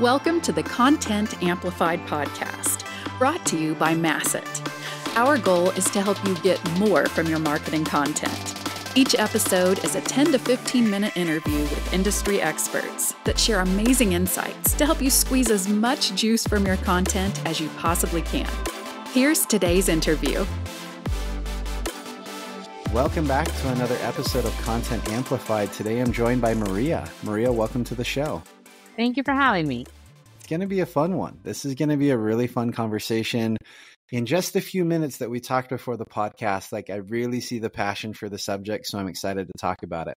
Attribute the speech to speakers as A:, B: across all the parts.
A: Welcome to the Content Amplified podcast, brought to you by Masset. Our goal is to help you get more from your marketing content. Each episode is a 10 to 15 minute interview with industry experts that share amazing insights to help you squeeze as much juice from your content as you possibly can. Here's today's interview.
B: Welcome back to another episode of Content Amplified. Today I'm joined by Maria. Maria, welcome to the show.
C: Thank you for having me.
B: It's going to be a fun one. This is going to be a really fun conversation. In just a few minutes that we talked before the podcast, I really see the passion for the subject, so I'm excited to talk about it.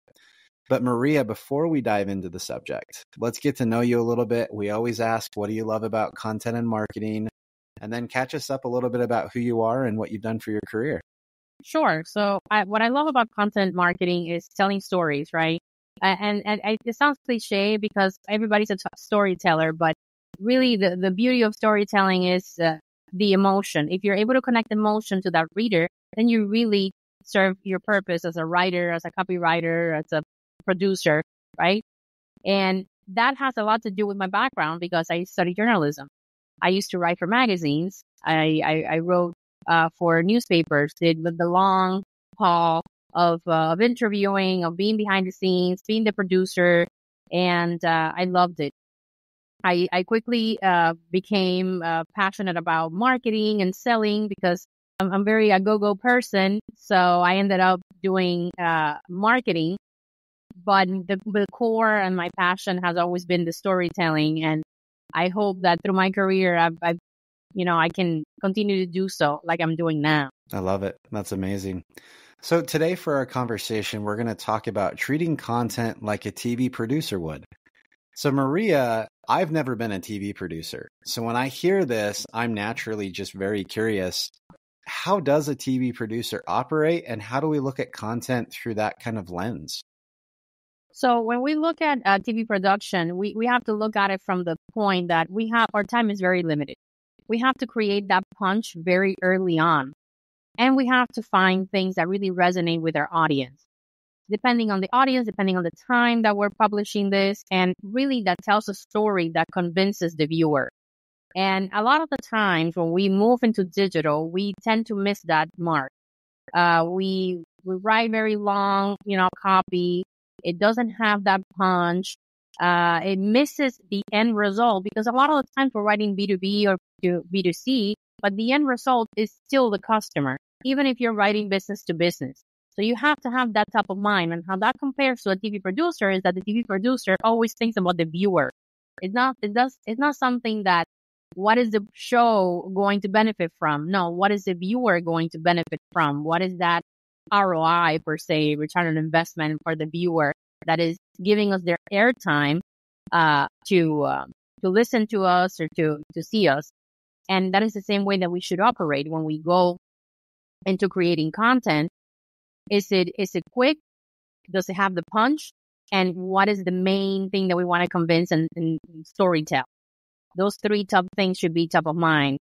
B: But Maria, before we dive into the subject, let's get to know you a little bit. We always ask, what do you love about content and marketing? And then catch us up a little bit about who you are and what you've done for your career.
C: Sure. So what I love about content marketing is telling stories, right? It sounds cliche because everybody's a storyteller, but really the beauty of storytelling is the emotion. If you're able to connect emotion to that reader, then you really serve your purpose as a writer, as a copywriter, as a producer, right? And that has a lot to do with my background because I studied journalism. I used to write for magazines. I wrote for newspapers, did the long haul of interviewing, of being behind the scenes, being the producer, and I loved it. I quickly became passionate about marketing and selling because I'm very a go-go person. So I ended up doing marketing, but the core and my passion has always been the storytelling. And I hope that through my career, I can continue to do so like I'm doing now.
B: I love it. That's amazing. So today for our conversation, we're going to talk about treating content like a TV producer would. So Maria, I've never been a TV producer. So when I hear this, I'm naturally just very curious. How does a TV producer operate and how do we look at content through that kind of lens?
C: So when we look at TV production, we have to look at it from the point that our time is very limited. We have to create that punch very early on. And we have to find things that really resonate with our audience. Depending on the audience, depending on the time that we're publishing this, and really that tells a story that convinces the viewer. And a lot of the times when we move into digital, we tend to miss that mark. We write very long, copy. It doesn't have that punch. It misses the end result because a lot of the times we're writing B2B or B2C, but the end result is still the customer, even if you're writing business to business. So you have to have that top of mind. And how that compares to a TV producer is that the TV producer always thinks about the viewer. It's not something that what is the show going to benefit from? No, what is the viewer going to benefit from? What is that ROI per se, return on investment for the viewer that is giving us their airtime to listen to us or to see us? And that is the same way that we should operate when we go into creating content. Is it quick? Does it have the punch? And what is the main thing that we want to convince and storytell? Those three top things should be top of mind.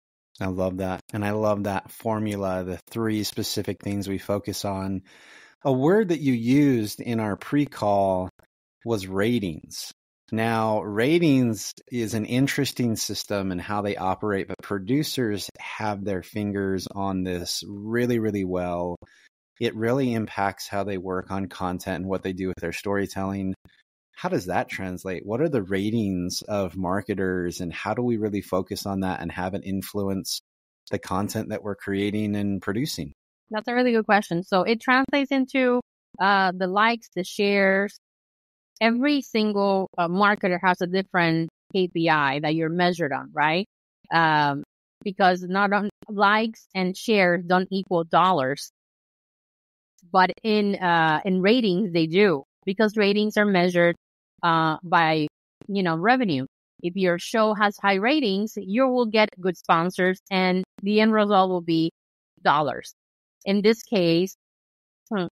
B: I love that. And I love that formula, the three specific things we focus on. A word that you used in our pre-call was ratings. Now, ratings is an interesting system and how they operate, but producers have their fingers on this really, really well. It really impacts how they work on content and what they do with their storytelling. How does that translate? What are the ratings of marketers and how do we really focus on that and have it influence the content that we're creating and producing?
C: That's a really good question. So it translates into the likes, the shares. Every single marketer has a different KPI that you're measured on, right? Because likes and shares don't equal dollars, but in ratings they do, because ratings are measured by revenue. If your show has high ratings, you will get good sponsors, and the end result will be dollars. In this case,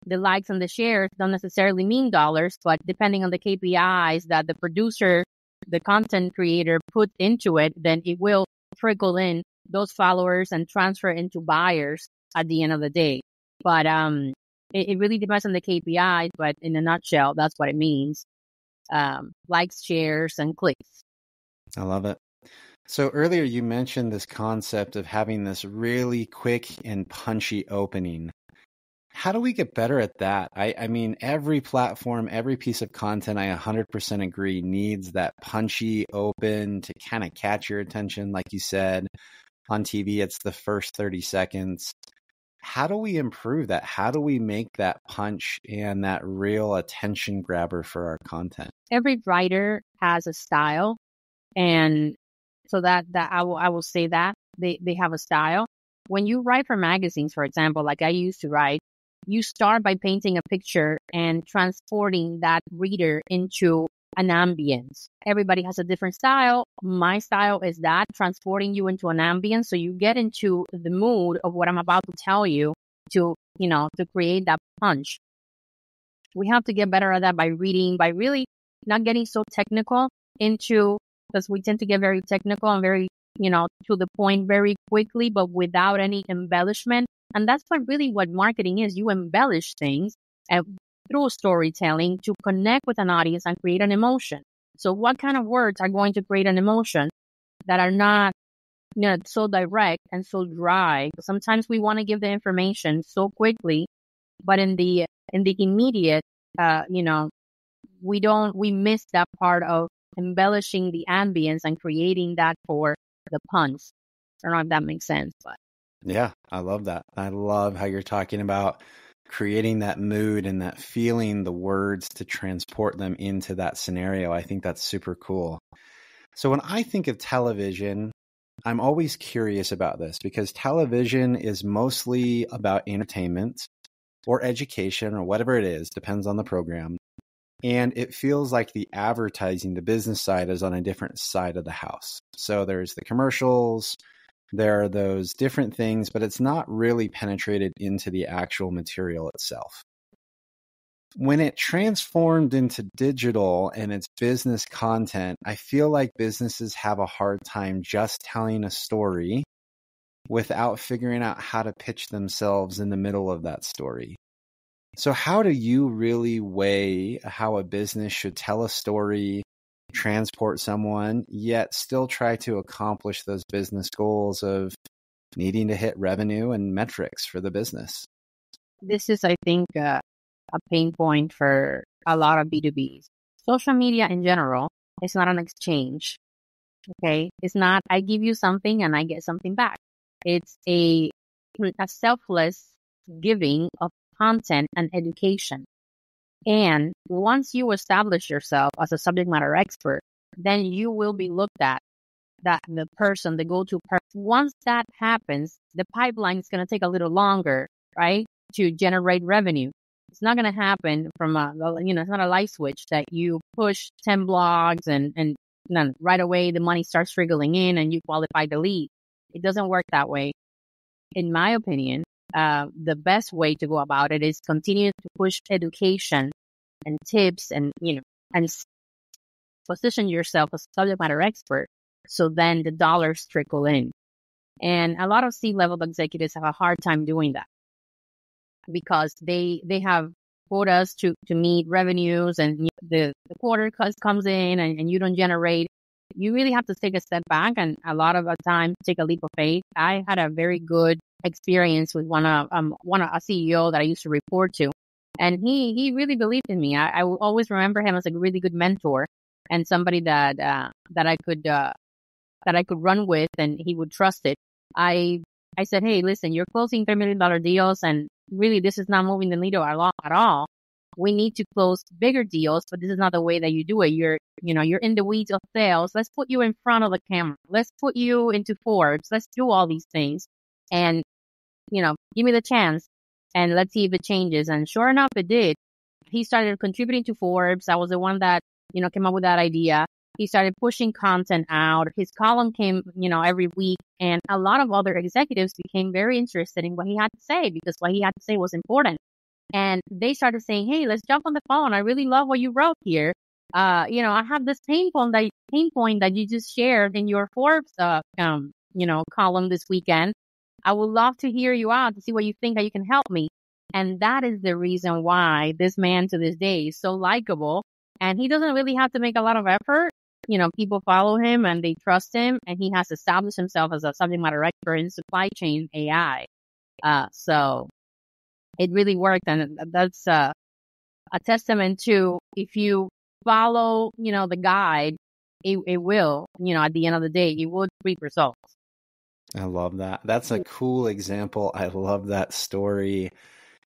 C: the likes and the shares don't necessarily mean dollars, but depending on the KPIs that the producer, the content creator put into it, then it will trickle in those followers and transfer into buyers at the end of the day. But it really depends on the KPIs, but in a nutshell, that's what it means. Likes, shares, and clicks.
B: I love it. So earlier you mentioned this concept of having this really quick and punchy opening. How do we get better at that? I mean, every platform, every piece of content, I 100% agree, needs that punchy open to kind of catch your attention. Like you said, on TV, it's the first 30 seconds. How do we improve that? How do we make that punch and that real attention grabber for our content?
C: Every writer has a style. And so that I will say that they have a style. When you write for magazines, for example, like I used to write, you start by painting a picture and transporting that reader into an ambience. Everybody has a different style. My style is that, transporting you into an ambience so you get into the mood of what I'm about to tell you to create that punch. We have to get better at that by reading, by really not getting so technical because we tend to get very technical and very, to the point very quickly, but without any embellishment. And that's what marketing is. You embellish things through storytelling to connect with an audience and create an emotion. So what kind of words are going to create an emotion that are not so direct and so dry? Sometimes we want to give the information so quickly, but in the immediate, we miss that part of embellishing the ambience and creating that for the punch. I don't know if that makes sense, but.
B: Yeah, I love that. I love how you're talking about creating that mood and that feeling, the words to transport them into that scenario. I think that's super cool. So when I think of television, I'm always curious about this because television is mostly about entertainment or education or whatever it is, depends on the program. And it feels like the advertising, the business side is on a different side of the house. So there's the commercials, there are those different things, but it's not really penetrated into the actual material itself. When it transformed into digital and its business content, I feel like businesses have a hard time just telling a story without figuring out how to pitch themselves in the middle of that story. So how do you really weigh how a business should tell a story, transport someone, yet still try to accomplish those business goals of needing to hit revenue and metrics for the business?
C: This is, I think, a pain point for a lot of B2Bs. Social media in general is not an exchange. Okay. It's not, I give you something and I get something back. It's a selfless giving of content and education. And once you establish yourself as a subject matter expert, then you will be looked at that the person, the go-to person. Once that happens, the pipeline is going to take a little longer, right, to generate revenue. It's not going to happen from it's not a light switch that you push 10 blogs and then right away the money starts trickling in and you qualify the lead. It doesn't work that way. In my opinion, the best way to go about it is continue to push education and tips and position yourself as a subject matter expert. So then the dollars trickle in. And a lot of C-level executives have a hard time doing that because they have quotas to meet revenues and the quarter comes in and you don't generate. You really have to take a step back and a lot of the time take a leap of faith. I had a very good experience with one a CEO that I used to report to, and he really believed in me. I will always remember him as a really good mentor and somebody that I could run with, and he would trust it. I said, hey, listen, you're closing $3 million deals, and really this is not moving the needle at all. We need to close bigger deals, but this is not the way that you do it. You're in the weeds of sales. Let's put you in front of the camera. Let's put you into Forbes. Let's do all these things. And, give me the chance and let's see if it changes. And sure enough, it did. He started contributing to Forbes. I was the one that, came up with that idea. He started pushing content out. His column came, every week. And a lot of other executives became very interested in what he had to say because what he had to say was important. And they started saying, hey, let's jump on the phone. I really love what you wrote here. I have this pain point that you just shared in your Forbes, column this weekend. I would love to hear you out to see what you think, how you can help me. And that is the reason why this man to this day is so likable. And he doesn't really have to make a lot of effort people follow him and they trust him, and he has established himself as a subject matter expert in supply chain AI. So it really worked. And that's a testament to, if you follow, the guide, it will, at the end of the day, it will reap results.
B: I love that. That's a cool example. I love that story.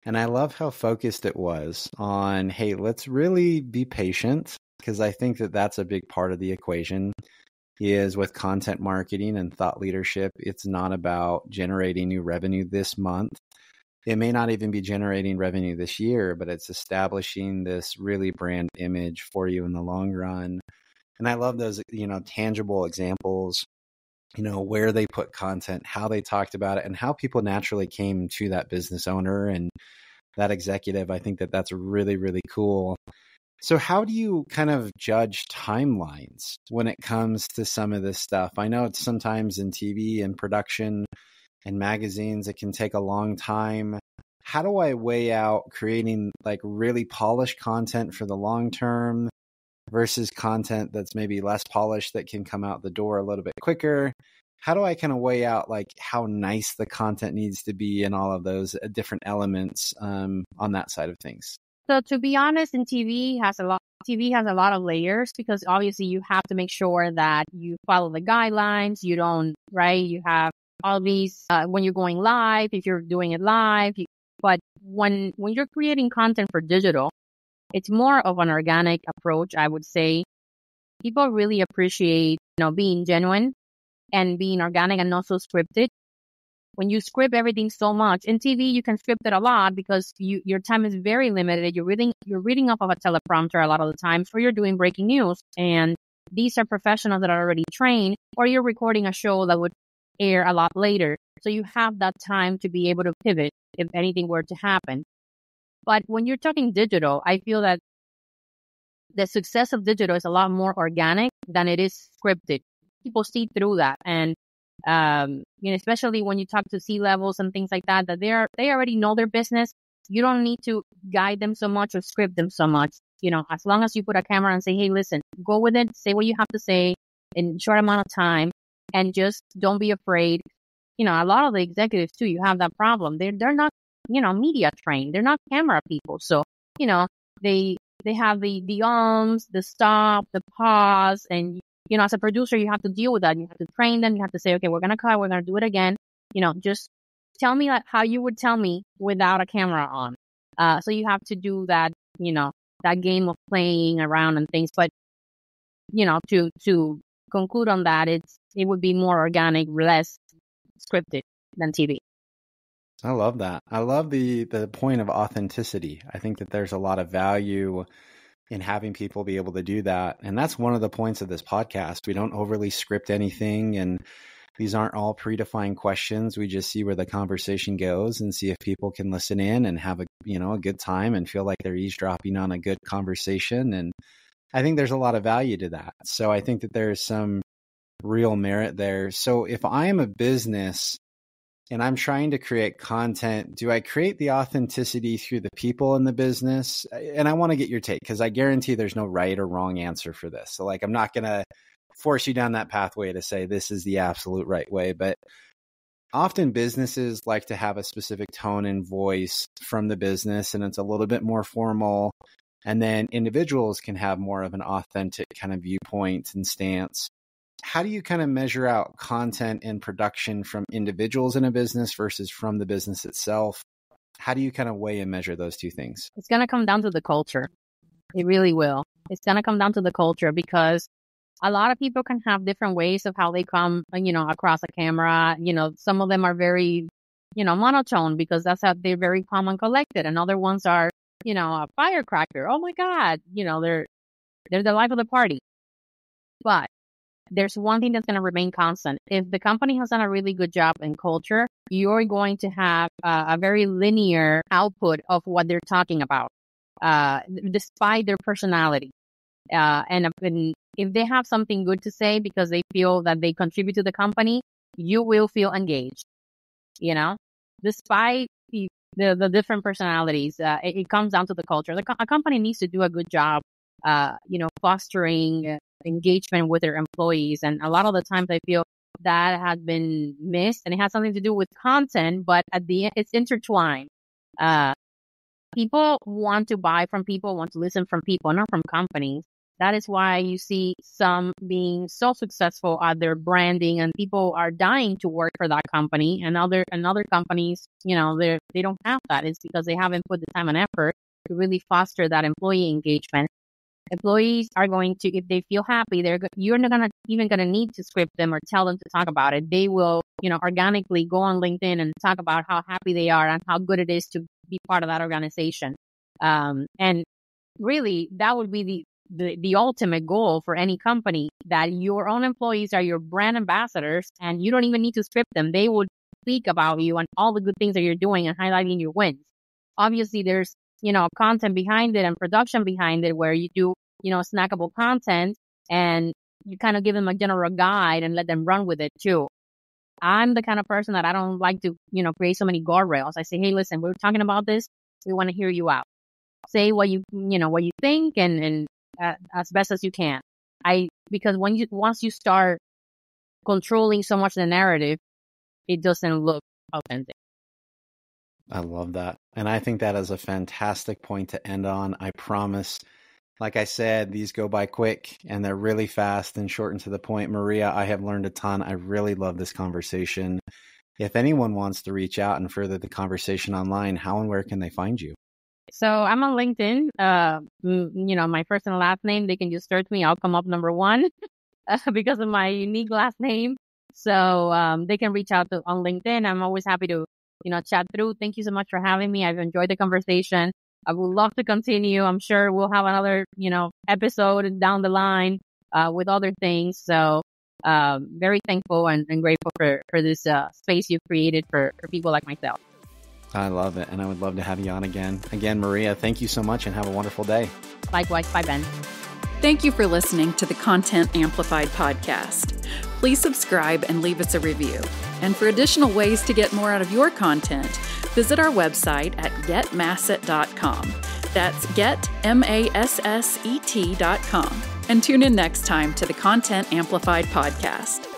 B: And I love how focused it was on, hey, let's really be patient, because I think that that's a big part of the equation is with content marketing and thought leadership. It's not about generating new revenue this month. It may not even be generating revenue this year, but it's establishing this really brand image for you in the long run. And I love those, tangible examples, where they put content, how they talked about it, and how people naturally came to that business owner and that executive. I think that that's really, really cool. So how do you kind of judge timelines when it comes to some of this stuff? I know it's sometimes in TV and production and magazines, it can take a long time. How do I weigh out creating like really polished content for the long term versus content that's maybe less polished that can come out the door a little bit quicker? How do I kind of weigh out like how nice the content needs to be and all of those different elements on that side of things?
C: So to be honest, TV has a lot of layers, because obviously you have to make sure that you follow the guidelines. You don't, right? You have all these when you're going live, if you're doing it live. But when you're creating content for digital, it's more of an organic approach, I would say. People really appreciate, being genuine and being organic and not so scripted. When you script everything so much, in TV, you can script it a lot because your time is very limited. You're reading off of a teleprompter a lot of the times, or you're doing breaking news. And these are professionals that are already trained, or you're recording a show that would air a lot later. So you have that time to be able to pivot if anything were to happen. But when you're talking digital, I feel that the success of digital is a lot more organic than it is scripted. People see through that. And, especially when you talk to C-levels and things like that they already know their business. You don't need to guide them so much or script them so much. As long as you put a camera and say, hey, listen, go with it, say what you have to say in a short amount of time, and just don't be afraid. A lot of the executives too, you have that problem. They're not, media trained. They're not camera people. So, they have the ums, the stop, the pause, and as a producer, you have to deal with that. You have to train them. You have to say, okay, we're going to cut. We're going to do it again. Just tell me how you would tell me without a camera on. So you have to do that, that game of playing around and things. But, to conclude on that, it would be more organic, less scripted than TV.
B: I love that. I love the point of authenticity. I think that there's a lot of value in having people be able to do that. And that's one of the points of this podcast. We don't overly script anything, and these aren't all predefined questions. We just see where the conversation goes and see if people can listen in and have a good time and feel like they're eavesdropping on a good conversation. And I think there's a lot of value to that. So I think that there's some real merit there. So if I am a business and I'm trying to create content, do I create the authenticity through the people in the business? And I want to get your take, because I guarantee there's no right or wrong answer for this. So I'm not going to force you down that pathway to say this is the absolute right way. But often businesses like to have a specific tone and voice from the business, and it's a little bit more formal. And then individuals can have more of an authentic kind of viewpoint and stance. How do you kind of measure out content and production from individuals in a business versus from the business itself? How do you kind of weigh and measure those two things?
C: It's going to come down to the culture. It really will. It's going to come down to the culture, because a lot of people can have different ways of how they come, across a camera. Some of them are very, monotone, because that's how they're very calm and collected. And other ones are, a firecracker. Oh my God. They're the life of the party. But there's one thing that's going to remain constant. If the company has done a really good job in culture, you're going to have a very linear output of what they're talking about, despite their personality. And if they have something good to say because they feel that they contribute to the company, you will feel engaged, despite the different personalities. It comes down to the culture. A company needs to do a good job, fostering engagement with their employees. And a lot of the times I feel that has been missed, and it has something to do with content, but at the end, it's intertwined. People want to buy from people, want to listen from people, not from companies. That is why you see some being so successful at their branding, and people are dying to work for that company. And other companies, they don't have that. It's because they haven't put the time and effort to really foster that employee engagement. Employees are going to, if they feel happy, you're not even gonna need to script them or tell them to talk about it. They will, organically go on LinkedIn and talk about how happy they are and how good it is to be part of that organization. And really, that would be the ultimate goal for any company, that your own employees are your brand ambassadors, and you don't even need to script them. They would speak about you and all the good things that you're doing and highlighting your wins. Obviously, there's content behind it and production behind it, where you do, snackable content and you kind of give them a general guide and let them run with it too. I'm the kind of person that I don't like to, create so many guardrails. I say, hey, listen, we're talking about this. We want to hear you out. Say what you think and as best as you can. Because once you start controlling so much the narrative, it doesn't look authentic.
B: I love that. And I think that is a fantastic point to end on. I promise, like I said, these go by quick and they're really fast and short and to the point. Maria, I have learned a ton. I really love this conversation. If anyone wants to reach out and further the conversation online, how and where can they find you?
C: So I'm on LinkedIn. My first and last name, they can just search me. I'll come up number one because of my unique last name. So they can reach out on LinkedIn. I'm always happy to chat through. Thank you so much for having me. I've enjoyed the conversation. I would love to continue. I'm sure we'll have another, episode down the line with other things. So very thankful and grateful for this space you've created for people like myself.
B: I love it. And I would love to have you on again. Again, Maria, thank you so much and have a wonderful day.
C: Likewise. Bye, Ben.
A: Thank you for listening to the Content Amplified podcast. Please subscribe and leave us a review. And for additional ways to get more out of your content, visit our website at getmasset.com. That's getmasset.com. And tune in next time to the Content Amplified podcast.